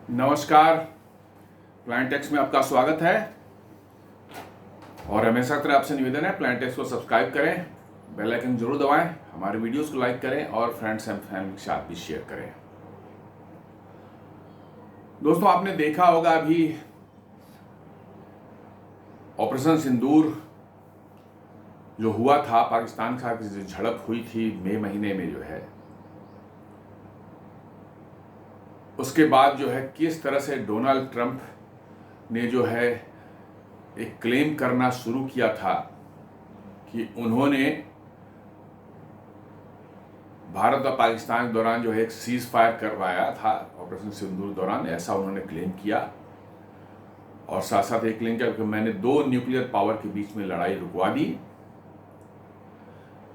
नमस्कार। प्लांटेक्स में आपका स्वागत है और हमेशा की तरह आपसे निवेदन है प्लांटेक्स को सब्सक्राइब करें, बेल आइकन जरूर दबाएं, हमारे वीडियोस को लाइक करें और फ्रेंड्स एंड फैमिली के साथ भी शेयर करें। दोस्तों, आपने देखा होगा अभी ऑपरेशन सिंदूर जो हुआ था, पाकिस्तान के साथ जो झड़प हुई थी मई महीने में जो है, उसके बाद जो है किस तरह से डोनाल्ड ट्रंप ने जो है एक क्लेम करना शुरू किया था कि उन्होंने भारत और पाकिस्तान के दौरान जो है एक सीज फायर करवाया था ऑपरेशन सिंदूर दौरान, ऐसा उन्होंने क्लेम किया। और साथ साथ एक क्लेम किया कि मैंने दो न्यूक्लियर पावर के बीच में लड़ाई रुकवा दी,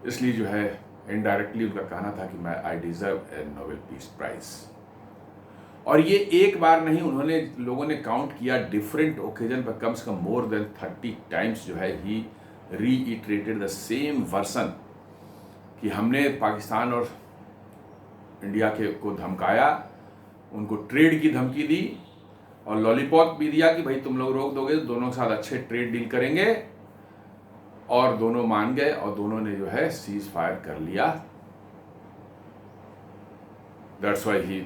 इसलिए जो है इनडायरेक्टली उनका कहना था कि मैं I deserve a Nobel peace prize. और ये एक बार नहीं, उन्होंने लोगों ने काउंट किया डिफरेंट ओकेजन पर, कम से कम मोर देन 30 टाइम्स जो है ही रीइटरेटेड द सेम वर्सन कि हमने पाकिस्तान और इंडिया को धमकाया, उनको ट्रेड की धमकी दी और लॉलीपॉप भी दिया कि भाई तुम लोग रोक दोगे तो दोनों के साथ अच्छे ट्रेड डील करेंगे, और दोनों मान गए और दोनों ने जो है सीज फायर कर लिया। That's why he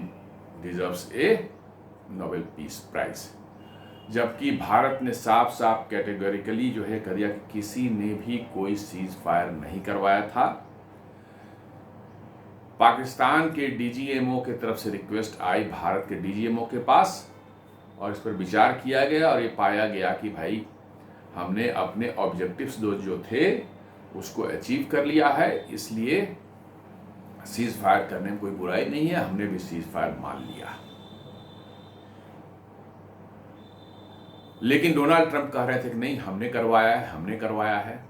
deserves a Nobel peace prize. जबकि भारत ने साफ साफ कैटेगोरिकली जो है कह दिया कि किसी ने भी कोई सीज फायर नहीं करवाया था। पाकिस्तान के डीजीएमओ की तरफ से रिक्वेस्ट आई भारत के डीजीएमओ के पास और इस पर विचार किया गया और ये पाया गया कि भाई हमने अपने ऑब्जेक्टिव्स जो थे उसको अचीव कर लिया है, इसलिए सीज फायर करने में कोई बुराई नहीं है, हमने भी सीज फायर मान लिया। लेकिन डोनाल्ड ट्रंप कह रहे थे कि नहीं, हमने करवाया है।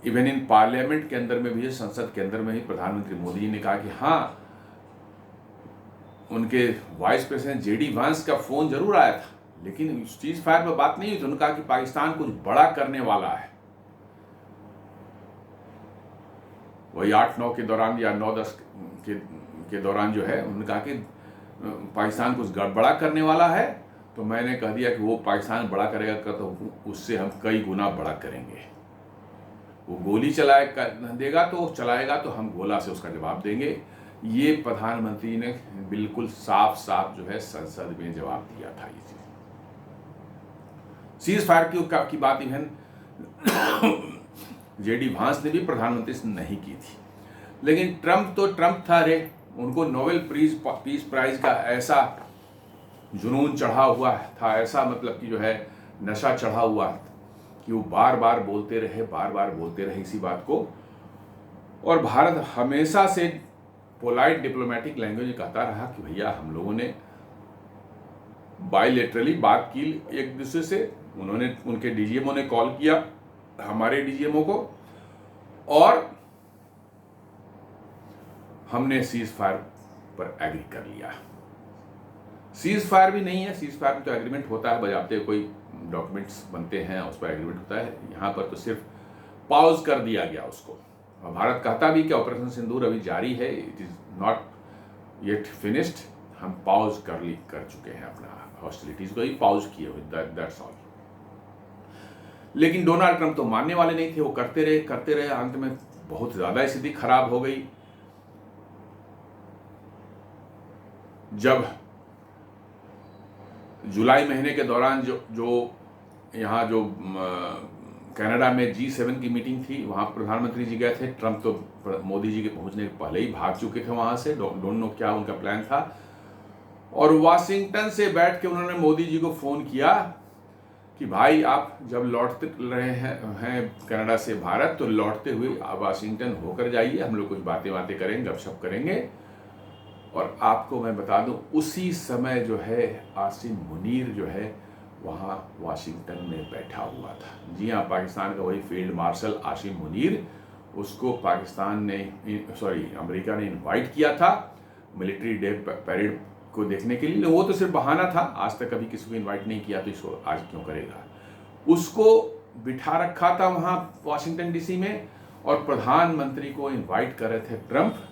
इवन इन पार्लियामेंट के अंदर में भी, संसद के अंदर में ही प्रधानमंत्री मोदी जी ने कहा कि हाँ, उनके वाइस प्रेसिडेंट जेडी वांस का फोन जरूर आया था, लेकिन सीज फायर पर बात नहीं हुई थी। उन्होंने कहा कि पाकिस्तान कुछ बड़ा करने वाला है। वही 8-9 के दौरान या 9-10 के दौरान जो है उन्होंने कहा कि पाकिस्तान कुछ बड़ा करने वाला है, तो मैंने कह दिया कि वो पाकिस्तान बड़ा करेगा तो उससे हम कई गुना बड़ा करेंगे। वो गोली देगा तो चलाएगा तो हम गोला से उसका जवाब देंगे। ये प्रधानमंत्री ने बिल्कुल साफ साफ जो है संसद में जवाब दिया था। ये सीज फायर की बात इवन जेडी वांस ने भी प्रधानमंत्री से नहीं की थी। लेकिन ट्रंप था रे, उनको नोबेल पीस प्राइज का ऐसा जुनून चढ़ा हुआ था, ऐसा मतलब कि जो है नशा चढ़ा हुआ कि वो बार बार बोलते रहे इसी बात को। और भारत हमेशा से पोलाइट डिप्लोमेटिक लैंग्वेज कहता रहा कि भैया हम लोगों ने बायलैटरली बात की एक दूसरे से। उनके डीजीएमओ ने कॉल किया हमारे डीजीएमओ को और हमने सीज फायर पर एग्री कर लिया। सीज फायर भी नहीं है, सीज फायर में तो एग्रीमेंट होता है, बजाते कोई डॉक्यूमेंट्स बनते हैं उस पर एग्रीमेंट होता है। यहां पर तो सिर्फ पॉज कर दिया गया उसको। और भारत कहता भी कि ऑपरेशन सिंदूर अभी जारी है, it is not yet finished, हम पॉज कर चुके हैं, अपना हॉस्टिलिटीज को ही पॉज किए हुए, दैट्स ऑल। लेकिन डोनाल्ड ट्रंप तो मानने वाले नहीं थे, वो करते रहे। अंत में बहुत ज्यादा स्थिति खराब हो गई जब जुलाई महीने के दौरान जो यहाँ जो कनाडा में G7 की मीटिंग थी, वहाँ प्रधानमंत्री जी गए थे। ट्रंप तो मोदी जी के पहुंचने के पहले ही भाग चुके थे वहाँ से, डोंट नो क्या उनका प्लान था। और वाशिंगटन से बैठ के उन्होंने मोदी जी को फ़ोन किया कि भाई आप जब लौटते रहे हैं कनाडा से भारत, तो लौटते हुए वाशिंगटन होकर जाइए, हम लोग कुछ बातें करेंगे, गपशप करेंगे। और आपको मैं बता दूं, उसी समय जो है आसिम मुनीर जो है वहाँ वाशिंगटन में बैठा हुआ था। जी हाँ, पाकिस्तान का वही फील्ड मार्शल आसिम मुनीर, उसको अमेरिका ने इनवाइट किया था मिलिट्री डे पैरेड को देखने के लिए। वो तो सिर्फ बहाना था, आज तक कभी किसी को इनवाइट नहीं किया, तो इसको आज क्यों करेगा। उसको बिठा रखा था वहाँ वाशिंगटन डीसी में और प्रधानमंत्री को इनवाइट कर रहे थे ट्रंप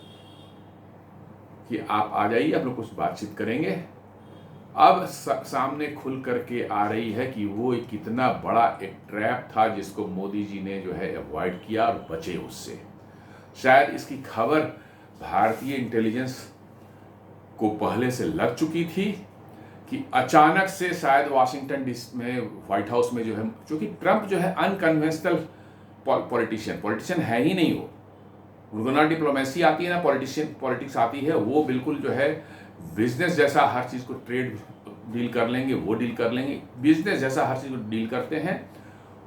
कि आप आ जाइए, हम लोग कुछ बातचीत करेंगे। अब सामने खुल करके आ रही है कि वो एक कितना बड़ा एक ट्रैप था जिसको मोदी जी ने जो है अवॉइड किया और बचे उससे। शायद इसकी खबर भारतीय इंटेलिजेंस को पहले से लग चुकी थी कि अचानक से शायद वाशिंगटन में व्हाइट हाउस में जो है, क्योंकि ट्रंप जो है अनकन्वेंशनल पॉलिटिशियन है ही नहीं, वो उनको ना डिप्लोमेसी आती है ना पॉलिटिक्स आती है। वो बिल्कुल जो है बिजनेस जैसा हर चीज़ को ट्रेड डील कर लेंगे, वो डील कर लेंगे, बिजनेस जैसा हर चीज़ को डील करते हैं।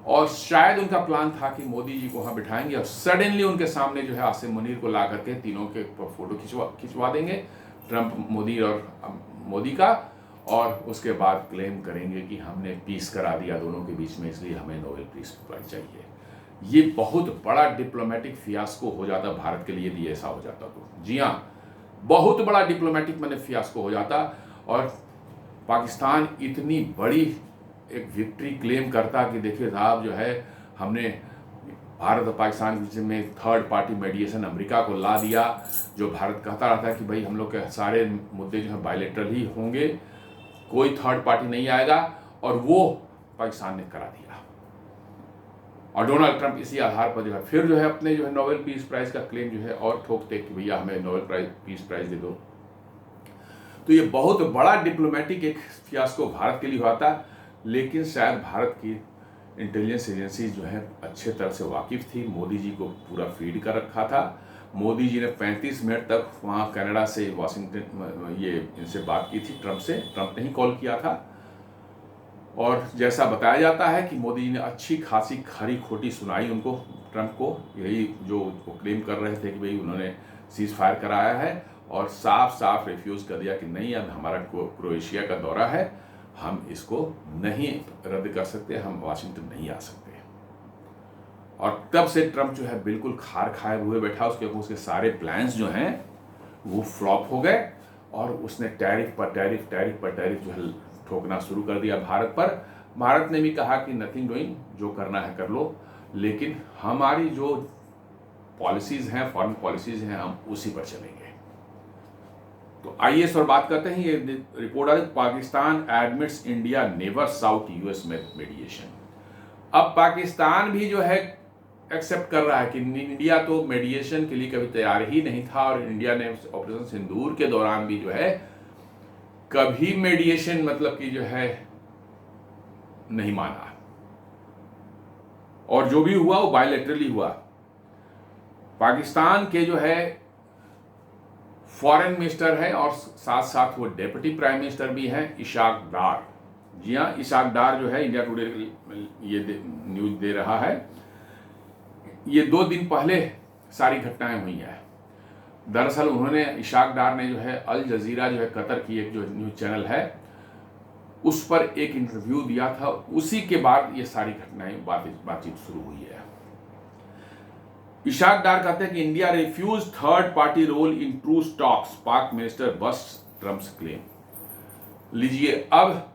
और शायद उनका प्लान था कि मोदी जी को वहाँ बिठाएंगे और सडनली उनके सामने जो है आसिम मुनीर को ला करके तीनों के फोटो खिंचवा देंगे, ट्रंप, मोदी और मोदी का, और उसके बाद क्लेम करेंगे कि हमने पीस करा दिया दोनों के बीच में, इसलिए हमें नोबेल पीस प्राइज चाहिए। ये बहुत बड़ा डिप्लोमेटिक फियास्को हो जाता भारत के लिए यदि ऐसा हो जाता तो। जी हाँ, बहुत बड़ा डिप्लोमेटिक फियास्को हो जाता और पाकिस्तान इतनी बड़ी एक विक्ट्री क्लेम करता कि देखिए साहब जो है हमने भारत और पाकिस्तान के बीच में थर्ड पार्टी मेडिएशन अमेरिका को ला दिया, जो भारत कहता रहता है कि भाई हम लोग के सारे मुद्दे जो है बायलैटरल ही होंगे, कोई थर्ड पार्टी नहीं आएगा, और वो पाकिस्तान ने करा दिया। और डोनाल्ड ट्रंप इसी आधार पर जो है फिर जो है अपने जो है नोबेल पीस प्राइज का क्लेम जो है और ठोकते कि भैया हमें नोबेल पीस प्राइज दे दो। तो ये बहुत बड़ा डिप्लोमेटिक एक फियास्को भारत के लिए हुआ था, लेकिन शायद भारत की इंटेलिजेंस एजेंसी जो है अच्छे तरह से वाकिफ थी, मोदी जी को पूरा फीड कर रखा था। मोदी जी ने 35 मिनट तक वहाँ कनाडा से वाशिंगटन ये इनसे बात की थी, ट्रंप ने ही कॉल किया था। और जैसा बताया जाता है कि मोदी जी ने अच्छी खासी खरी खोटी सुनाई उनको, ट्रंप को, यही जो वो क्लेम कर रहे थे कि भाई उन्होंने सीज फायर कराया है, और साफ साफ रिफ्यूज़ कर दिया कि नहीं, अब हमारा क्रोएशिया का दौरा है, हम इसको नहीं रद्द कर सकते, हम वाशिंगटन नहीं आ सकते। और तब से ट्रंप जो है बिल्कुल खार खाए हुए बैठा, उसके सारे प्लान्स जो हैं वो फ्लॉप हो गए, और उसने टैरिफ पर टैरिफ जो है ठोकना शुरू कर दिया भारत पर। भारत ने भी कहा कि नथिंग डूइंग, जो करना है कर लो, लेकिन हमारी जो पॉलिसीज़ हैं, फॉरेन पॉलिसीज़ हैं, हम उसी पर चलेंगे। तो आइए इस पर बात करते हैं। ये रिपोर्ट आ रही, Pakistan admits India never south US मेडिएशन। अब पाकिस्तान भी जो है एक्सेप्ट कर रहा है कि इंडिया तो मेडिएशन के लिए कभी तैयार ही नहीं था, और इंडिया ने ऑपरेशन सिंदूर के दौरान भी जो है कभी मेडिएशन मतलब कि जो है नहीं माना, और जो भी हुआ वो बायलैटरली हुआ। पाकिस्तान के जो है फॉरेन मिनिस्टर है और साथ साथ वो डेप्यूटी प्राइम मिनिस्टर भी हैं, इशाक डार। जी हाँ, इशाक डार जो है इंडिया टुडे ये न्यूज दे रहा है। ये 2 दिन पहले सारी घटनाएं हुई हैं। दरअसल उन्होंने, इशाक डार ने जो है अल जजीरा जो है कतर की एक जो न्यूज चैनल है उस पर एक इंटरव्यू दिया था, उसी के बाद ये सारी घटनाएं बातचीत शुरू हुई है। इशाक डार कहते हैं कि India refuse third party role in truce talks, Pak minister bust Trump's claim. लीजिए, अब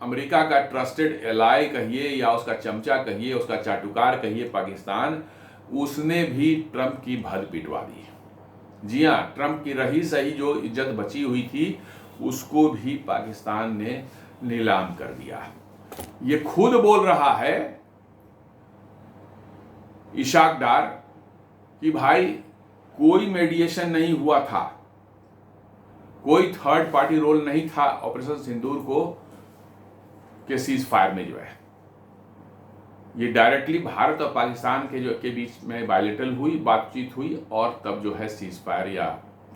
अमेरिका का ट्रस्टेड एलाई कहिए या उसका चमचा कहिए, उसका चाटुकार कहिए पाकिस्तान, उसने भी ट्रंप की भद पिटवा दी। जी हाँ, ट्रंप की रही सही जो इज्जत बची हुई थी उसको भी पाकिस्तान ने नीलाम कर दिया। ये खुद बोल रहा है इशाक डार कि भाई कोई मेडिएशन नहीं हुआ था, कोई थर्ड पार्टी रोल नहीं था ऑपरेशन सिंदूर को के सीज फायर में जो है। ये डायरेक्टली भारत और पाकिस्तान के बीच में बायलैटरल बातचीत हुई, और तब जो है सीज फायर या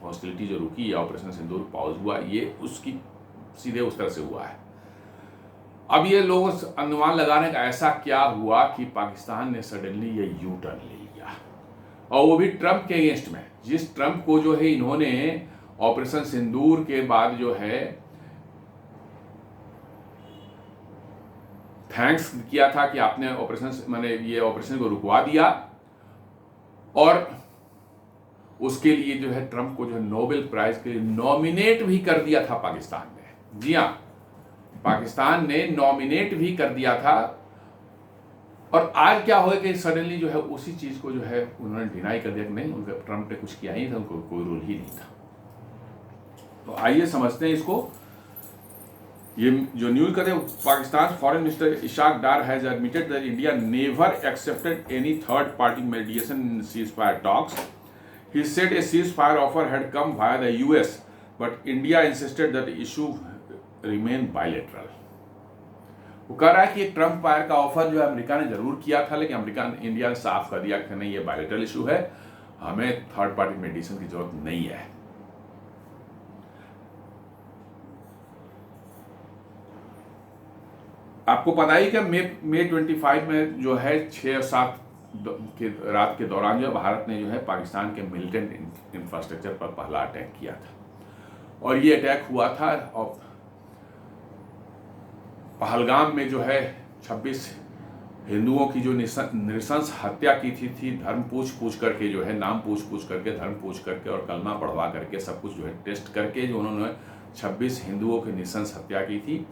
हॉस्टिलिटी जो रुकी या ऑपरेशन सिंदूर पॉज हुआ, ये उसकी सीधे उस तरह से हुआ है। अब ये लोग अनुमान लगा रहे हैं कि ऐसा क्या हुआ कि पाकिस्तान ने सडनली ये यू टर्न ले लिया, और वो भी ट्रंप के अगेंस्ट में, जिस ट्रंप को जो है इन्होंने ऑपरेशन सिंदूर के बाद जो है थैंक्स किया था कि आपने ये ऑपरेशन को रुकवा दिया, और उसके लिए जो है ट्रंप को जो है नोबेल प्राइज के लिए नॉमिनेट भी कर दिया था पाकिस्तान ने। जी हाँ, पाकिस्तान ने नॉमिनेट भी कर दिया था, और आज क्या हो कि सडनली जो है उसी चीज को जो है उन्होंने डिनाई कर दिया कि नहीं, उनका ट्रंप ने कुछ किया ही था, उनको कोई रोल ही नहीं था। तो आइए समझते हैं इसको। ये जो न्यूज कहते हैं, Pakistan foreign minister Ishaq Dar has admitted that India never accepted any third party मेडिएशन in ceasefire talks. He said a ceasefire offer had come via the US, but India insisted that the issue remain bilateral. वो कह रहा है कि Trump fire का offer जो है America ने जरूर किया था, लेकिन अमेरिका ने इंडिया ने साफ कर दिया कि नहीं, ये बायलेटरल इशू है, हमें थर्ड पार्टी मेडिएशन की जरूरत नहीं है. आपको पता ही कि मई 25 में जो है 6 और 7 के रात के दौरान जो भारत ने जो है पाकिस्तान के मिलिटेंट इंफ्रास्ट्रक्चर पर पहला अटैक किया था. और ये अटैक हुआ था और पहलगाम में जो है 26 हिंदुओं की जो नृशंस हत्या की थी धर्म पूछ करके, जो है नाम पूछ करके, धर्म पूछ करके और कलमा पढ़वा करके, सब कुछ जो है टेस्ट करके जो उन्होंने 26 हिंदुओं की नृशंस हत्या की थी.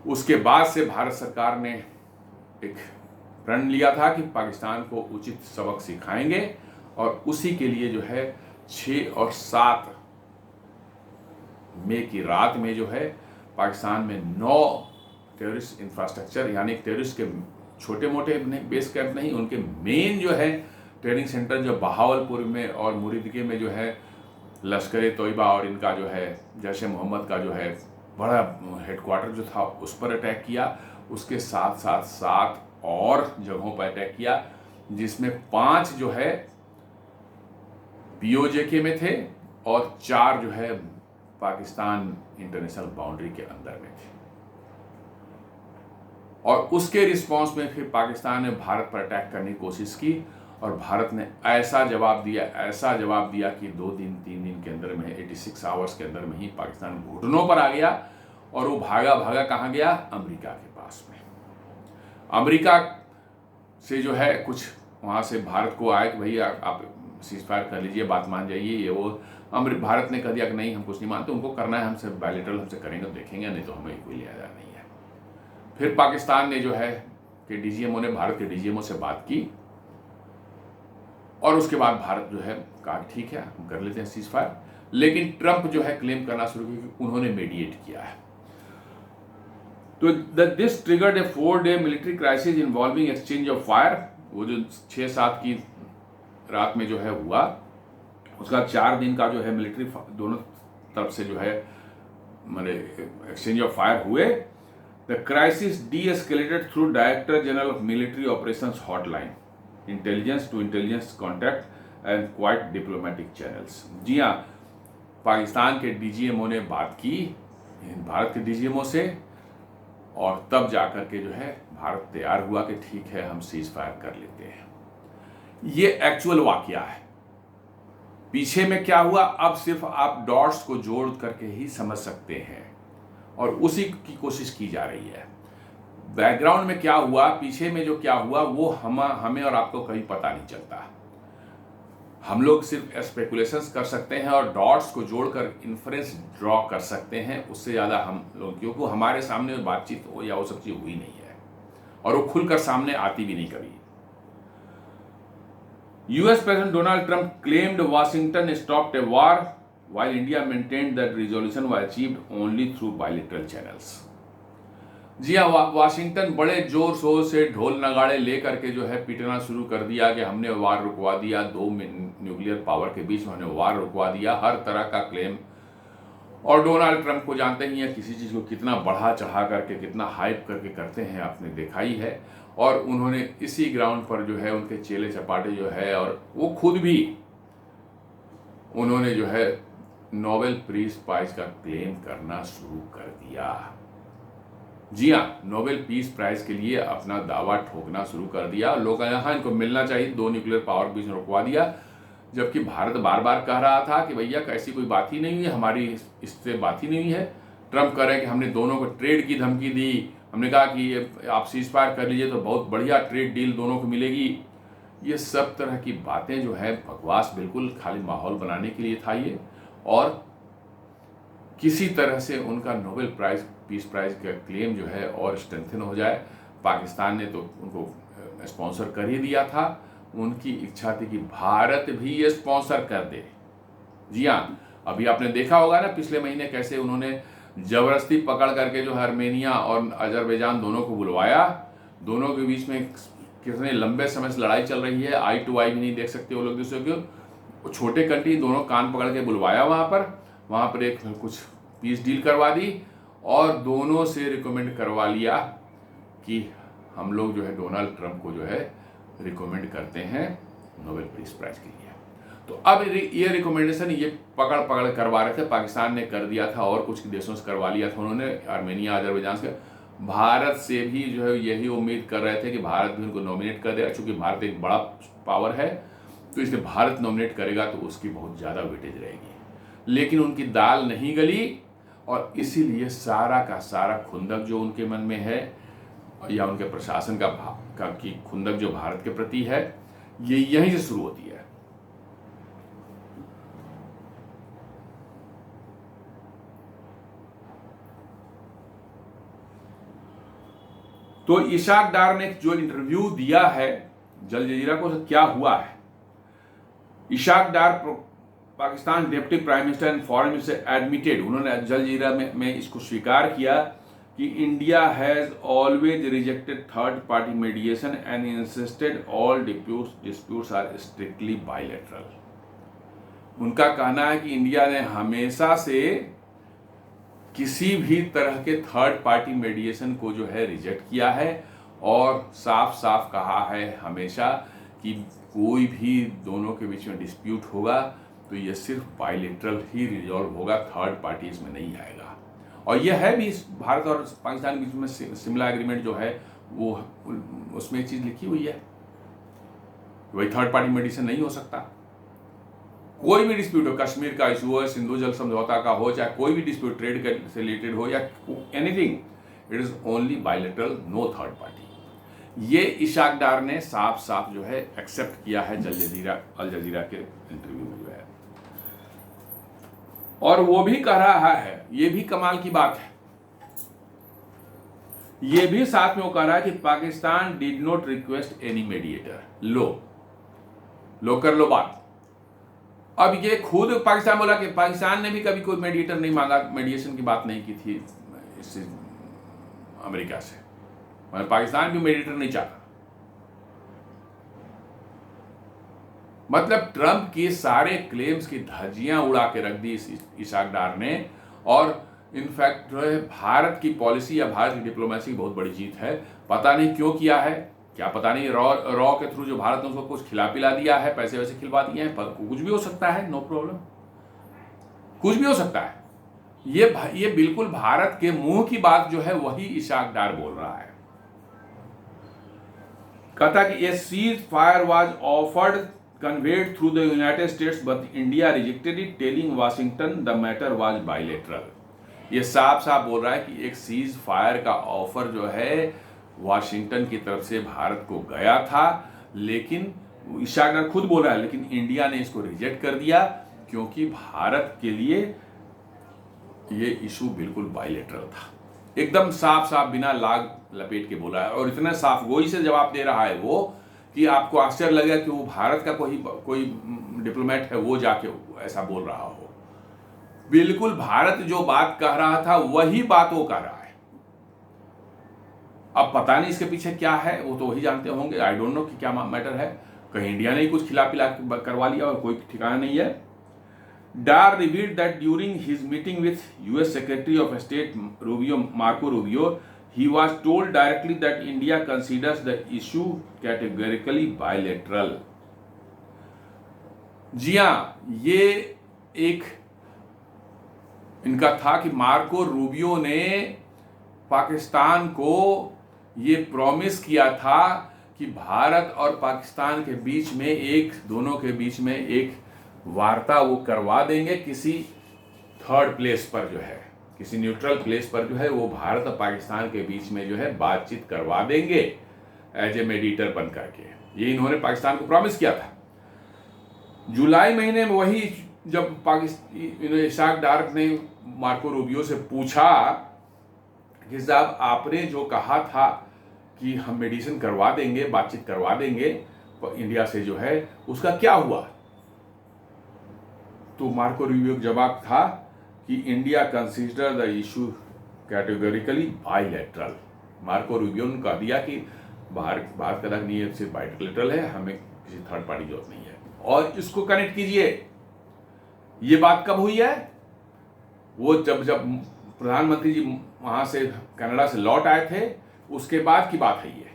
उसके बाद से भारत सरकार ने एक प्रण लिया था कि पाकिस्तान को उचित सबक सिखाएंगे, और उसी के लिए जो है 6 और 7 मई की रात में जो है पाकिस्तान में 9 टेररिस्ट इंफ्रास्ट्रक्चर, यानी टेररिस्ट के छोटे मोटे बेस कैंप नहीं, उनके मेन जो है ट्रेनिंग सेंटर जो बहावलपुर में और मुरीदके में जो है लश्कर तोयबा और इनका जो है जैश ए मोहम्मद का जो है बड़ा हेडक्वार्टर जो था उस पर अटैक किया. उसके साथ साथ 7 और जगहों पर अटैक किया, जिसमें 5 जो है पीओजेके में थे और 4 जो है पाकिस्तान इंटरनेशनल बाउंड्री के अंदर में थे. और उसके रिस्पांस में फिर पाकिस्तान ने भारत पर अटैक करने की कोशिश की, और भारत ने ऐसा जवाब दिया कि 2 दिन 3 दिन के अंदर में 86 आवर्स के अंदर में ही पाकिस्तान घुटनों पर आ गया. और वो भागा कहाँ गया? अमेरिका के पास में. अमेरिका से जो है कुछ वहाँ से भारत को आया कि भैया आप सीजफायर कर लीजिए, बात मान जाइए, ये वो. भारत ने कह दिया कि नहीं, हम कुछ नहीं मानते, उनको करना है हमसे बायलेटरल, हमसे करेंगे तो देखेंगे, नहीं तो हमें कोई लिहाजा नहीं है. फिर पाकिस्तान ने जो है कि डीजीएमओ ने भारत के डीजीएमओ से बात की, और उसके बाद भारत जो है कहा ठीक है हम कर लेते हैं सीजफायर. लेकिन ट्रंप जो है क्लेम करना शुरू किया कि उन्होंने मीडिएट किया है. तो this triggered A 4-day military crisis involving exchange of fire. वो जो 6-7 की रात में जो है हुआ, उसका 4 दिन का जो है मिलिट्री दोनों तरफ से जो है मैंने एक्सचेंज ऑफ फायर हुए. The crisis de escalated through director general of military operations hotline, intelligence to intelligence contact and quiet diplomatic channels. जी हाँ, पाकिस्तान के डीजीएमओ ने बात की भारत के डीजीएमओ से, और तब जाकर के जो है भारत तैयार हुआ कि ठीक है हम सीज फायर कर लेते हैं. ये एक्चुअल वाकया है. पीछे में क्या हुआ अब सिर्फ आप डॉट्स को जोड़ करके ही समझ सकते हैं, और उसी की कोशिश की जा रही है. बैकग्राउंड में क्या हुआ, पीछे में जो क्या हुआ, वो हमें और आपको कहीं पता नहीं चलता. हम लोग सिर्फ स्पेकुलेशंस कर सकते हैं और डॉट्स को जोड़कर इन्फरेंस ड्रॉ कर सकते हैं. उससे ज़्यादा हम लोग, क्योंकि हमारे सामने बातचीत हो या वो सब चीज़ हुई नहीं है, और वो खुलकर सामने आती भी नहीं कभी. US President Donald Trump claimed Washington stopped a war while India maintained that resolution was achieved only through bilateral channels. जी हाँ, वाशिंगटन बड़े जोर शोर से ढोल नगाड़े लेकर के जो है पीटना शुरू कर दिया कि हमने वार रुकवा दिया, 2 न्यूक्लियर पावर के बीच में हमने वार रुकवा दिया, हर तरह का क्लेम. और डोनाल्ड ट्रंप को जानते ही हैं, किसी चीज़ को कितना बढ़ा चढ़ा करके, कितना हाइप करके करते हैं, आपने देखा ही है. और उन्होंने इसी ग्राउंड पर जो है उनके चेले चपाटे जो है, और वो खुद भी उन्होंने जो है नोबेल पीस प्राइज का क्लेम करना शुरू कर दिया. जी हाँ, नोबेल पीस प्राइज के लिए अपना दावा ठोकना शुरू कर दिया. लोग यहाँ इनको मिलना चाहिए, 2 न्यूक्लियर पावर बीच में रुकवा दिया, जबकि भारत बार बार कह रहा था कि भैया ऐसी कोई बात ही नहीं हुई, हमारी इससे बात ही नहीं हुई है. ट्रंप कह रहे हैं कि हमने दोनों को ट्रेड की धमकी दी, हमने कहा कि आप सीज फायर कर लीजिए तो बहुत बढ़िया ट्रेड डील दोनों को मिलेगी. ये सब तरह की बातें जो है बकवास, बिल्कुल खाली माहौल बनाने के लिए था ये, और किसी तरह से उनका नोबेल प्राइज पीस प्राइज का क्लेम जो है और स्ट्रेंथन हो जाए. पाकिस्तान ने तो उनको स्पॉन्सर कर ही दिया था, उनकी इच्छा थी कि भारत भी ये स्पॉन्सर कर दे. जी हाँ, अभी आपने देखा होगा ना पिछले महीने कैसे उन्होंने जबरदस्ती पकड़ करके जो है आर्मेनिया और अजरबैजान दोनों को बुलवाया। दोनों के बीच में कितने लंबे समय से लड़ाई चल रही है, आई टू आई भी नहीं देख सकते वो लोग दूसरे को। छोटे कंट्री दोनों कान पकड़ के बुलवाया वहाँ पर एक कुछ पीस डील करवा दी और दोनों से रिकमेंड करवा लिया कि हम लोग जो है डोनाल्ड ट्रंप को जो है रिकमेंड करते हैं नोबेल पीस प्राइज के लिए। तो अब ये रिकमेंडेशन ये पकड़ करवा रहे थे, पाकिस्तान ने कर दिया था और कुछ देशों से करवा लिया था उन्होंने, आर्मेनिया अजरबैजान से। भारत से भी जो है यही उम्मीद कर रहे थे कि भारत भी उनको नॉमिनेट कर देगा, चूंकि भारत एक बड़ा पावर है तो इसलिए भारत नॉमिनेट करेगा तो उसकी बहुत ज़्यादा वेटेज रहेगी। लेकिन उनकी दाल नहीं गली और इसीलिए सारा का सारा खुंदक जो उनके मन में है या उनके प्रशासन का की खुंदक जो भारत के प्रति है, ये यहीं से शुरू होती है। तो इशाक डार ने जो इंटरव्यू दिया है जल जजीरा को, तो क्या हुआ है? Ishaq Dar Pakistan deputy prime minister and foreign minister admitted, उन्होंने जल जजीरा में इसको स्वीकार किया कि India has always rejected third party mediation and insisted all disputes are strictly bilateral. उनका कहना है कि इंडिया ने हमेशा से किसी भी तरह के थर्ड पार्टी मीडिएशन को जो है रिजेक्ट किया है और साफ साफ कहा है हमेशा कि कोई भी दोनों के बीच में डिस्प्यूट होगा तो ये सिर्फ बायलैटरल ही रिजॉल्व होगा, थर्ड पार्टी इसमें नहीं आएगा। और यह है भी भारत और पाकिस्तान के बीच में शिमला एग्रीमेंट जो है वो उसमें एक चीज़ लिखी हुई है, वही थर्ड पार्टी मेडिसिन नहीं हो सकता। कोई भी डिस्प्यूट हो, कश्मीर का इशू हो, सिंधु जल समझौता का हो, चाहे कोई भी डिस्प्यूट ट्रेड से रिलेटेड हो या anything, it is only bilateral, no third party. ये इशाक डार ने साफ साफ जो है एक्सेप्ट किया है अल जजीरा के इंटरव्यू में जो है, और वो भी कह रहा है, ये भी कमाल की बात है, ये भी साथ में वो कह रहा है कि Pakistan did not request any mediator. लो कर लो बात। अब ये खुद पाकिस्तान बोला कि पाकिस्तान ने भी कभी कोई मेडिएटर नहीं मांगा, मेडिएशन की बात नहीं की थी इससे अमेरिका से, मगर पाकिस्तान भी मेडिएटर नहीं चाहता। मतलब ट्रंप के सारे क्लेम्स की धज्जियां उड़ा के रख दी इस इशाक डार ने। और इनफैक्ट जो है भारत की पॉलिसी या भारत की डिप्लोमेसी की बहुत बड़ी जीत है। पता नहीं क्यों किया है, क्या पता नहीं, रॉ के थ्रू जो भारत ने उसको कुछ खिला पिला दिया है, पैसे वैसे खिलवा दिए हैं, पर कुछ भी हो सकता है, नो प्रॉब्लम, कुछ भी हो सकता है। ये बिल्कुल भारत के मुंह की बात जो है वही इशाक डार बोल रहा है। कहता कि a ceasefire was offered conveyed through the United States but India rejected it, telling Washington the matter was bilateral. ये साफ साफ बोल रहा है कि एक सीज फायर का ऑफर जो है वाशिंगटन की तरफ से भारत को गया था, लेकिन इशाक डार खुद बोल रहा है, लेकिन इंडिया ने इसको रिजेक्ट कर दिया क्योंकि भारत के लिए ये इशू बिल्कुल बायलैटरल था। एकदम साफ साफ बिना लाग लपेट के बोला है, और इतना साफ गोई से जवाब दे रहा है वो कि आपको आश्चर्य लगेगा कि वो भारत का कोई डिप्लोमेट है वो जाके ऐसा बोल रहा हो। बिल्कुल भारत जो बात कह रहा था वही बात वो कह रहा है। अब पता नहीं इसके पीछे क्या है, वो तो वही जानते होंगे, आई डोंट नो कि क्या मैटर है। कहीं इंडिया ने ही कुछ खिला पिला करवा लिया और कोई ठिकाना नहीं है। Dar revealed that during his meeting with US Secretary of State Marco Rubio, he was told directly that India considers the issue categorically bilateral. जी हाँ, ये एक इनका था कि मार्को रूबियो ने पाकिस्तान को ये प्रॉमिस किया था कि भारत और पाकिस्तान के बीच में दोनों के बीच में एक वार्ता वो करवा देंगे, किसी थर्ड प्लेस पर जो है, किसी न्यूट्रल प्लेस पर जो है वो भारत और पाकिस्तान के बीच में जो है बातचीत करवा देंगे एज ए मेडिएटर बन करके। ये इन्होंने पाकिस्तान को प्रॉमिस किया था। जुलाई महीने में वही जब इशाक डार ने मार्को रूबियो से पूछा कि साहब आपने जो कहा था कि हम मेडिसिन करवा देंगे, बातचीत करवा देंगे इंडिया से जो है, उसका क्या हुआ? तो मार्को रूबियो का जवाब था कि India consider the issue categorically bilateral. Marco Rubio ने कह दिया कि भारत का नहीं है, सिर्फ बाइलेटरल है, हमें किसी थर्ड पार्टी की जरूरत नहीं है। और इसको कनेक्ट कीजिए, ये बात कब हुई है? वो जब प्रधानमंत्री जी वहां से कनाडा से लौट आए थे, उसके बाद की बात है ये।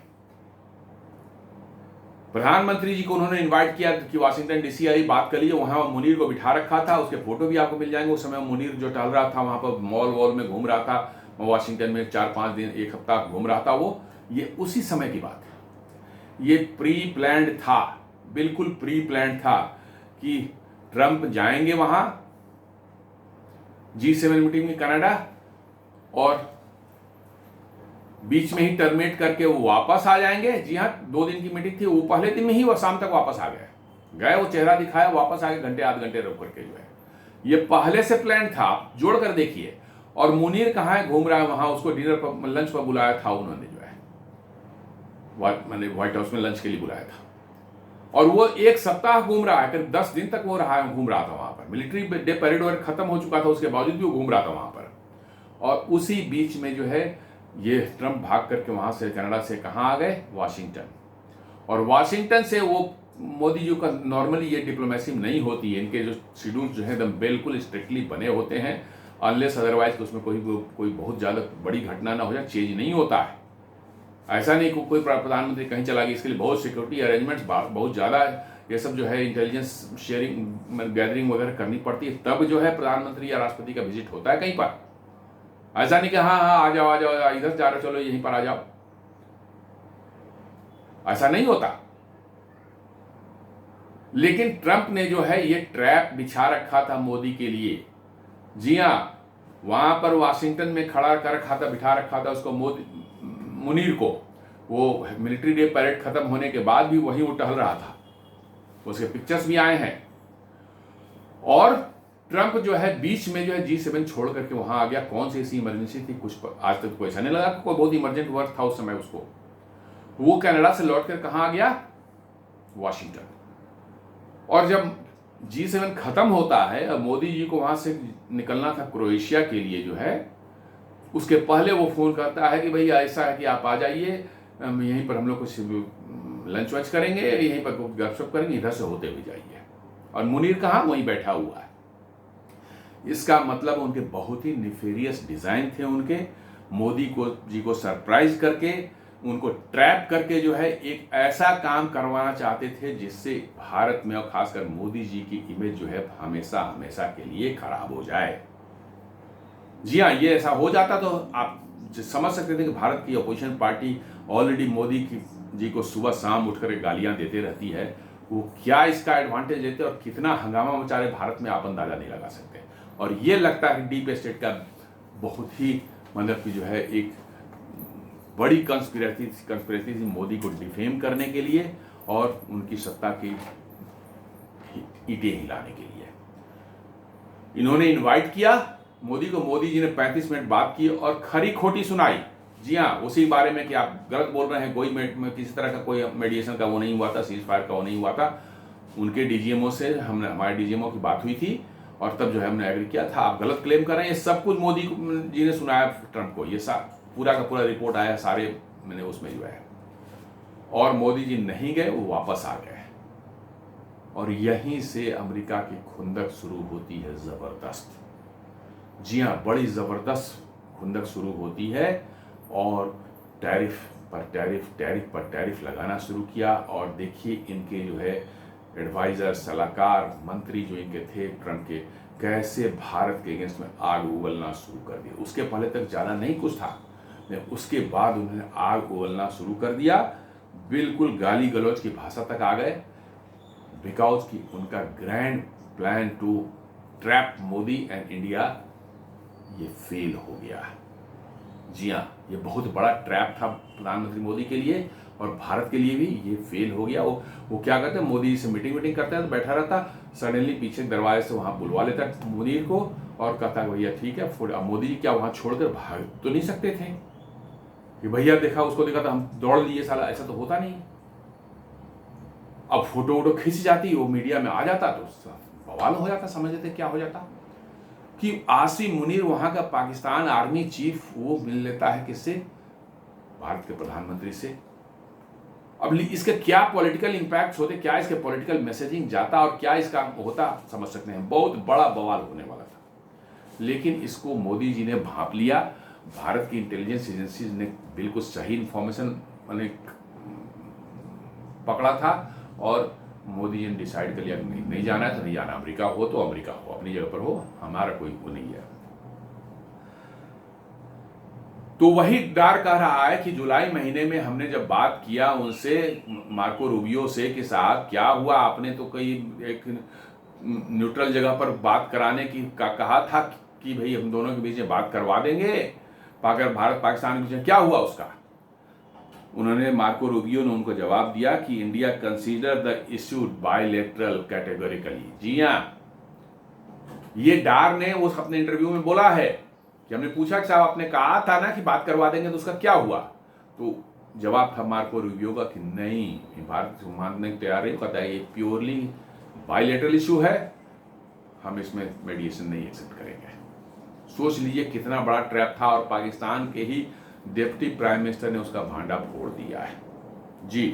प्रधानमंत्री जी को उन्होंने इनवाइट किया कि वाशिंगटन डीसी आई, बात कर लीजिए। वहां मुनीर को बिठा रखा था, उसके फोटो भी आपको मिल जाएंगे। उस समय मुनीर जो टहल रहा था वहां पर, मॉल वॉल में घूम रहा था, वाशिंगटन में 4-5 दिन, 1 हफ्ता घूम रहा था वो। ये उसी समय की बात है। ये प्री प्लान्ड था, बिल्कुल प्री प्लान्ड था कि ट्रंप जाएंगे वहां G7 मीटिंग में कनाडा, और बीच में ही टर्मिनेट करके वो वापस आ जाएंगे। जी हाँ, 2 दिन की मीटिंग थी, वो पहले दिन में ही वो शाम तक वापस आ गए, वो चेहरा दिखाया, वापस आ गए, घंटे आध घंटे रुक करके जो है। ये पहले से प्लान था, आप जोड़ कर देखिए। और मुनीर कहाँ है? घूम रहा है वहां, उसको डिनर पर, लंच पर बुलाया था उन्होंने जो है, मैंने व्हाइट हाउस में लंच के लिए बुलाया था। और वो 1 सप्ताह घूम रहा है, करीब 10 दिन तक वो घूम रहा था वहां पर। मिलिट्री डे परेड वगैरह खत्म हो चुका था, उसके बावजूद भी वो घूम रहा था वहां पर। और उसी बीच में जो है ये ट्रंप भाग करके वहां से, कनाडा से कहाँ आ गए? वाशिंगटन। और वाशिंगटन से वो मोदी जी का नॉर्मली ये डिप्लोमेसी नहीं होती है, इनके जो शेड्यूल जो है एकदम बिल्कुल स्ट्रिक्टली बने होते हैं, अनलेस अदरवाइज उसमें कोई बहुत ज़्यादा बड़ी घटना ना हो जाए, चेंज नहीं होता है। ऐसा नहीं कोई प्रधानमंत्री कहीं चला गया, इसके लिए बहुत सिक्योरिटी अरेंजमेंट्स बहुत ज़्यादा, ये सब जो है इंटेलिजेंस शेयरिंग गैदरिंग वगैरह करनी पड़ती है, तब जो है प्रधानमंत्री या राष्ट्रपति का विजिट होता है कहीं पर। ऐसा नहीं कि हाँ आ जाओ इधर जा रहे, चलो यहीं पर आ जाओ, ऐसा नहीं होता। लेकिन ट्रंप ने जो है ये ट्रैप बिछा रखा था मोदी के लिए। जी हाँ, वहां पर वाशिंगटन में खड़ा कर रखा था, बिठा रखा था उसको, मुनीर को। वो मिलिट्री डे परेड खत्म होने के बाद भी वहीं वो टहल रहा था, उसके पिक्चर्स भी आए हैं। और ट्रंप जो है बीच में जो है G7 छोड़ करके वहां आ गया। कौन सी ऐसी इमरजेंसी थी? कुछ आज तक कोई ऐसा नहीं लगा, कोई बहुत इमरजेंट वर्क था उस समय उसको। वो कनाडा से लौटकर कहां आ गया? वाशिंगटन। और जब G7 खत्म होता है, अब मोदी जी को वहां से निकलना था क्रोएशिया के लिए जो है, उसके पहले वो फोन करता है कि भैया ऐसा है कि आप आ जाइए, यहीं पर हम लोग कुछ लंच वंच करेंगे, यहीं पर गपशप करेंगे, इधर से होते हुए जाइए। और मुनीर कहाँ? वहीं बैठा हुआ है। इसका मतलब उनके बहुत ही निफेरियस डिजाइन थे उनके, मोदी जी को सरप्राइज करके, उनको ट्रैप करके जो है एक ऐसा काम करवाना चाहते थे जिससे भारत में और खासकर मोदी जी की इमेज जो है हमेशा हमेशा के लिए खराब हो जाए। जी हाँ, ये ऐसा हो जाता तो आप समझ सकते थे कि भारत की opposition party already Modi ji को सुबह शाम उठकर गालियां देते रहती है, वो क्या इसका एडवांटेज लेते और कितना हंगामा मचा रहे भारत में, आप अंदाजा नहीं लगा सकते। और ये लगता है कि डीप स्टेट का बहुत ही मतलब कि जो है एक बड़ी कंस्पिरेसी थी मोदी को डिफेम करने के लिए और उनकी सत्ता की ईंटें हिलाने के लिए। इन्होंने इनवाइट किया मोदी को, मोदी जी ने 35 मिनट बात की और खरी खोटी सुनाई। जी हाँ, उसी बारे में कि आप गलत बोल रहे हैं, कोई किसी तरह का कोई मेडिएशन का वो नहीं हुआ था, सीज फायर का वो नहीं हुआ था। उनके डीजीएमओ से हमारे डीजीएमओ की बात हुई थी और तब जो है हमने एग्री किया था, आप गलत क्लेम कर रहे हैं। ये सब कुछ मोदी जी ने सुनाया ट्रंप को, ये पूरा का पूरा रिपोर्ट आया, सारे मैंने उसमें जो है। और मोदी जी नहीं गए, वो वापस आ गए। और यहीं से अमेरिका की खुंदक शुरू होती है जबरदस्त। जी हाँ, बड़ी जबरदस्त खुंदक शुरू होती है और टैरिफ पर टैरिफ लगाना शुरू किया। और देखिए इनके जो है एडवाइजर, सलाहकार, मंत्री जो इनके थे ट्रंप के, कैसे भारत के अगेंस्ट में आग उगलना शुरू कर दिया। उसके पहले तक ज़्यादा नहीं कुछ था, उसके बाद उन्होंने आग उगलना शुरू कर दिया, बिल्कुल गाली गलौज की भाषा तक आ गए, बिकॉज की उनका grand plan to trap Modi and India ये फेल हो गया। जी हाँ, ये बहुत बड़ा ट्रैप था प्रधानमंत्री मोदी के लिए और भारत के लिए भी ये फेल हो गया। वो क्या करते, मोदी जी से मीटिंग करता है तो बैठा रहता, सडनली पीछे दरवाजे से वहां बुलवा लेता मोदी को और कहता भैया ठीक है। मोदी जी क्या वहां छोड़कर भाग तो नहीं सकते थे कि भैया देखा, उसको देखा तो हम दौड़ लिए, साला ऐसा तो होता नहीं। अब फोटो वोटो खींच जाती, वो मीडिया में आ जाता तो बवाल हो जाता, समझ लेते क्या हो जाता। कि आसिम मुनीर वहां का पाकिस्तान आर्मी चीफ वो मिल लेता है किससे? भारत के प्रधानमंत्री से। अब इसके क्या पॉलिटिकल इंपैक्ट होते, क्या इसके पॉलिटिकल मैसेजिंग जाता और क्या इसका होता, समझ सकते हैं। बहुत बड़ा बवाल होने वाला था, लेकिन इसको मोदी जी ने भांप लिया। भारत की इंटेलिजेंस एजेंसीज ने बिल्कुल सही इंफॉर्मेशन मैंने पकड़ा था और मोदी जी ने डिसाइड कर लिया कि नहीं जाना है तो नहीं जाना। अमेरिका हो तो अमेरिका हो, अपनी जगह पर हो, हमारा कोई वो नहीं है। तो वही डार कह रहा है कि जुलाई महीने में हमने जब बात किया उनसे, मार्को रूबियो से, कि साहब क्या हुआ, आपने तो कोई एक न्यूट्रल जगह पर बात कराने की कहा था कि भाई हम दोनों के बीच में बात करवा देंगे, अगर भारत पाकिस्तान के बीच में, क्या हुआ उसका? उन्होंने, मार्को रूबियो ने उनको जवाब दिया कि India consider the issue bilateral categorically. जी हाँ, ये डार ने उस अपने इंटरव्यू में बोला है कि हमने पूछा कि साहब आपने कहा था ना कि बात करवा देंगे, तो उसका क्या हुआ? तो जवाब था मार्को रूबियो का कि नहीं, भारत मानने को तैयार नहीं, कहता है ये प्योरली बायलैटरल इशू है, हम इसमें मेडिएशन नहीं एक्सेप्ट करेंगे। सोच लीजिए कितना बड़ा ट्रैप था, और पाकिस्तान के ही डिप्टी प्राइम मिनिस्टर ने उसका भांडा फोड़ दिया है। जी,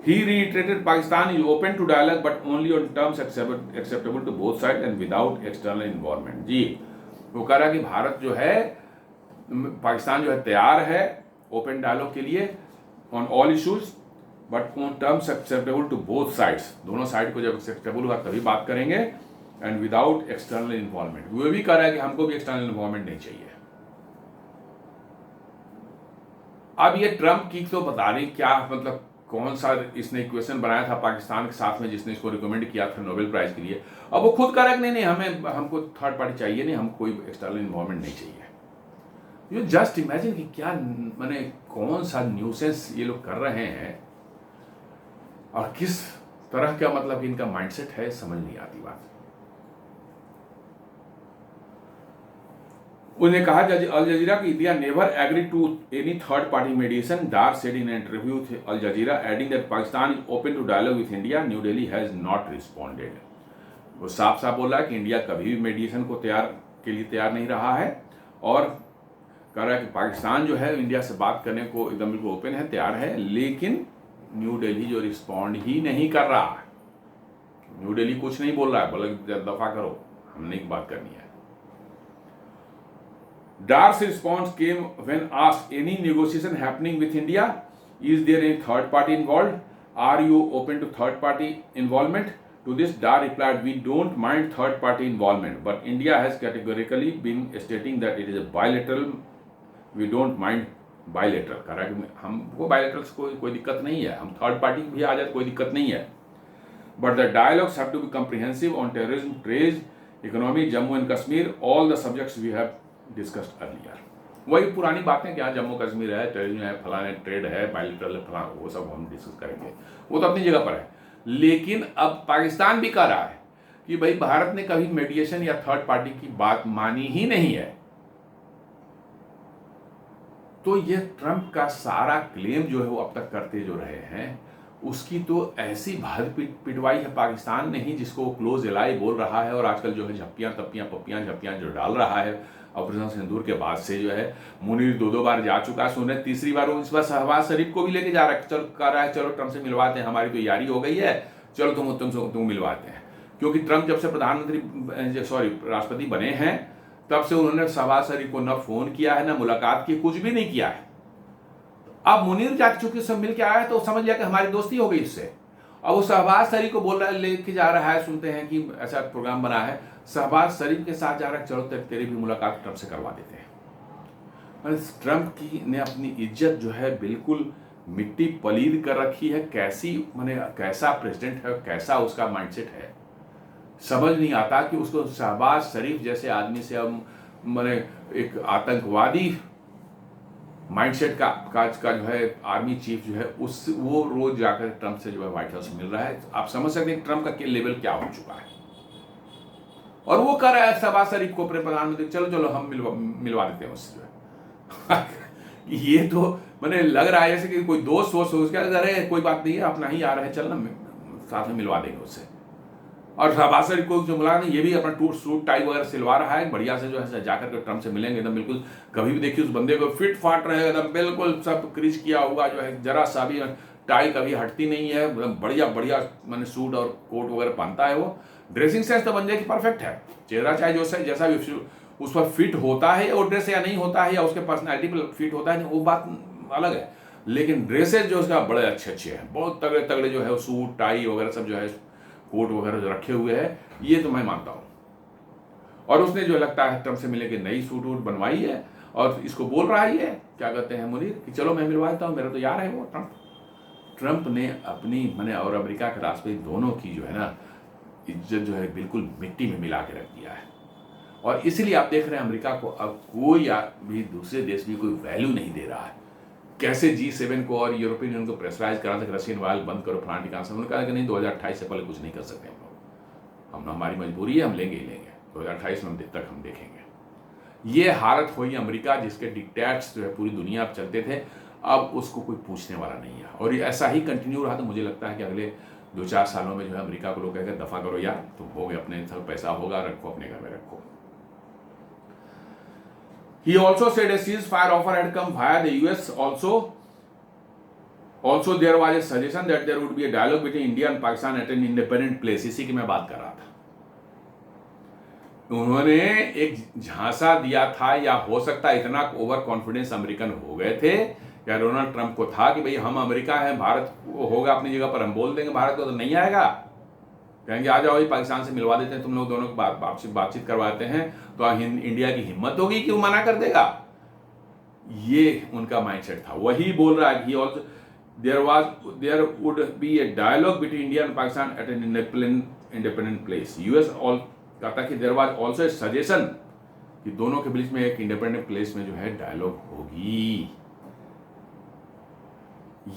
he reiterated Pakistan is open to dialogue but only on terms acceptable to both sides and without external involvement। जी, वो कह रहा है कि भारत जो है, पाकिस्तान जो है तैयार है ओपन डायलॉग के लिए on all issues, but on terms acceptable to both sides. दोनों साइड को जब एक्सेप्टेबल होगा तभी बात करेंगे, एंड विदाउट एक्सटर्नल इन्वॉल्वमेंट। वो भी कह रहा है कि हमको भी एक्सटर्नल इन्वॉल्वमेंट नहीं चाहिए। अब ये ट्रंप की तो बता रही क्या, मतलब कौन सा इसने इक्वेशन बनाया था पाकिस्तान के साथ में जिसने इसको रिकमेंड किया था नोबेल प्राइज के लिए। अब वो खुद कह रहा है कि नहीं हमको थर्ड पार्टी चाहिए नहीं, हमको कोई एक्सटर्नल इन्वॉल्वमेंट नहीं चाहिए। यू जस्ट इमेजिन कि क्या माने कौन सा न्यूसेंस ये लोग कर रहे हैं और किस तरह का मतलब इनका माइंडसेट है, समझ नहीं आती बात। उन्होंने कहा अल जजीरा की India never agree to any third party mediation. Dar said in interview with Al Jazeera adding that Pakistan is open to dialogue with India, new Delhi has not responded. वो साफ साफ बोल रहा है कि इंडिया कभी भी मेडिएशन को के लिए तैयार नहीं रहा है, और कह रहा है कि पाकिस्तान जो है इंडिया से बात करने को एकदम बिल्कुल ओपन है, तैयार है, लेकिन न्यू दिल्ली जो रिस्पॉन्ड ही नहीं कर रहा है। न्यू दिल्ली कुछ नहीं बोल रहा है, बोला दफा करो, हमने एक बात करनी है। Dar's response came when asked, any negotiation happening with India? Is there any third party involved? Are you open to third party involvement? To this, Dar replied, we don't mind third party involvement, but India has categorically been stating that it is a bilateral, we don't mind bilateral। कह रहा है कि हमको bilateral से कोई दिक्कत नहीं है, हम थर्ड पार्टी भी आ जाए कोई दिक्कत नहीं है, but the dialogues have to be comprehensive on terrorism, trade, economy, Jammu and Kashmir, all the subjects we have discussed earlier. वही पुरानी बातें कि जम्मू कश्मीर है, टेररिज्म है, फलाने ट्रेड है, बायलैटरल फला, वो सब हम डिस्कस करेंगे, वो तो अपनी जगह पर है। लेकिन अब पाकिस्तान भी कह रहा है कि भाई भारत ने कभी मेडिएशन या थर्ड पार्टी की बात मानी ही नहीं है। तो ये ट्रंप का सारा क्लेम जो है वो अब तक करते जो रहे हैं, उसकी तो ऐसी भद पिटवाई है पाकिस्तान ने ही, जिसको वो क्लोज एलाई बोल रहा है, और आजकल जो है झप्पियां तप्पियां पप्पियां झप्पियां जो डाल रहा है ऑपरेशन सिंदूर के बाद से, जो है मुनीर 2 बार जा चुका है, सुने तीसरी बार वो इस बार शहबाज शरीफ को भी लेके जा रहा है, चलो कह रहा है चलो ट्रंप से मिलवाते हैं, हमारी तो यारी हो गई है, चलो तुम मिलवाते हैं। क्योंकि ट्रंप जब से राष्ट्रपति बने हैं तब से उन्होंने शहबाज शरीफ को न फोन किया है, न मुलाकात की, कुछ भी नहीं किया है। अब मुनीर जा चुके सब मिल के आया है तो समझ लिया कि हमारी दोस्ती हो गई इससे। अब वो शहबाज शरीफ को बोल रहा है, लेके जा रहा है, सुनते हैं कि ऐसा प्रोग्राम बना है, शहबाज शरीफ के साथ जा रहा है, चलो तेरी भी मुलाकात ट्रंप से करवा देते हैं। ट्रंप की ने अपनी इज्जत जो है बिल्कुल मिट्टी पलीद कर रखी है। कैसा प्रेसिडेंट है, कैसा उसका माइंडसेट है, समझ नहीं आता कि उसको शहबाज शरीफ जैसे आदमी से अब एक आतंकवादी माइंडसेट का जो है आर्मी चीफ जो है वो रोज जाकर ट्रंप से जो है व्हाइट हाउस मिल रहा है। आप समझ सकते हैं ट्रंप का लेवल क्या हो चुका है। और वो कह रहा है शहबाज शरीफ को प्रधानमंत्री, चलो हम मिलवा देते हैं उससे जो है। ये तो लग रहा है जैसे कि कोई दोस्त वोस्त हो, उसके अरे कोई बात नहीं है, अपना ही आ रहा है, चलना साथ में मिलवा देंगे उससे। और शहबाज शरीफ को जो मिला नहीं, ये भी अपना टूट सूट टाई वगैरह सिलवा रहा है बढ़िया से, जो है जाकर के ट्रम्प से मिलेंगे एकदम बिल्कुल। कभी भी देखिए उस बंदे को फिट फाट रहेगा एकदम बिल्कुल, सब क्रीज किया हुआ, जो है जरा सा भी टाई कभी हटती नहीं है, बढ़िया बढ़िया मैंने सूट और कोट वगैरह पहनता है वो। ड्रेसिंग सेंस तो बंदे की परफेक्ट है, चेहरा चाहे जो जैसा भी उस पर फिट होता है वो ड्रेस या नहीं होता है, या उसके पर्सनैलिटी पर फिट होता है, वो बात अलग है। लेकिन ड्रेसेज जो उसका बड़े अच्छे अच्छे हैं, बहुत तगड़े तगड़े जो है सूट टाई वगैरह सब जो है कोट वगैरह जो रखे हुए हैं, ये तो मैं मानता हूँ। और उसने जो लगता है ट्रम्प से मिले कि नई सूट वूट बनवाई है, और इसको बोल रहा ही है क्या कहते हैं मुनीर कि चलो मैं मिलवा देता हूँ, मेरा तो यार है वो ट्रम्प ने अपनी मैंने और अमेरिका के राष्ट्रपति दोनों की जो है ना इज्जत जो है बिल्कुल मिट्टी में मिला के रख दिया है। और इसलिए आप देख रहे हैं अमेरिका को अब कोई भी दूसरे देश भी कोई वैल्यू नहीं दे रहा है। कैसे G7 को और यूरोपियन यूनियन को प्रेशराइज करा था कि रशियन ऑयल बंद करो फलाना ठिकाना से, उन्होंने कहा कि नहीं 2028 से पहले कुछ नहीं कर सकते हम हमारी मजबूरी है, हम लेंगे ही लेंगे, 2028 में तक हम देखेंगे। ये हालत हुई अमेरिका जिसके डिक्टेट्स जो है पूरी दुनिया अब चलते थे, अब उसको कोई पूछने वाला नहीं है। और ये ऐसा ही कंटिन्यू रहा तो मुझे लगता है कि अगले 2-4 सालों में जो है अमेरिका को लोग कहेंगे दफा करो यार, तुम हो गए, अपने सब पैसा होगा रखो अपने घर में रखो। He also said a ceasefire offer had come via the US. Also there was a suggestion that there would be a dialogue between India and Pakistan at an independent place. इसी की मैं बात कर रहा था। उन्होंने एक झांसा दिया था, या हो सकता है इतना ओवर कॉन्फिडेंस अमेरिकन हो गए थे या डोनाल्ड ट्रंप को था कि भाई हम अमेरिका हैं, भारत होगा अपनी जगह पर, हम बोल देंगे भारत को तो नहीं आएगा, कहेंगे आ जाओ पाकिस्तान से मिलवा देते हैं, तुम लोग दोनों को बातचीत करवाते हैं, तो इंडिया की हिम्मत होगी कि वो मना कर देगा। ये उनका माइंडसेट था। वही बोल रहा है कि also there would be a dialogue between India and Pakistan at an independent place. US कहता कि there was also a suggestion कि दोनों के बीच में एक इंडिपेंडेंट प्लेस में जो है डायलॉग होगी।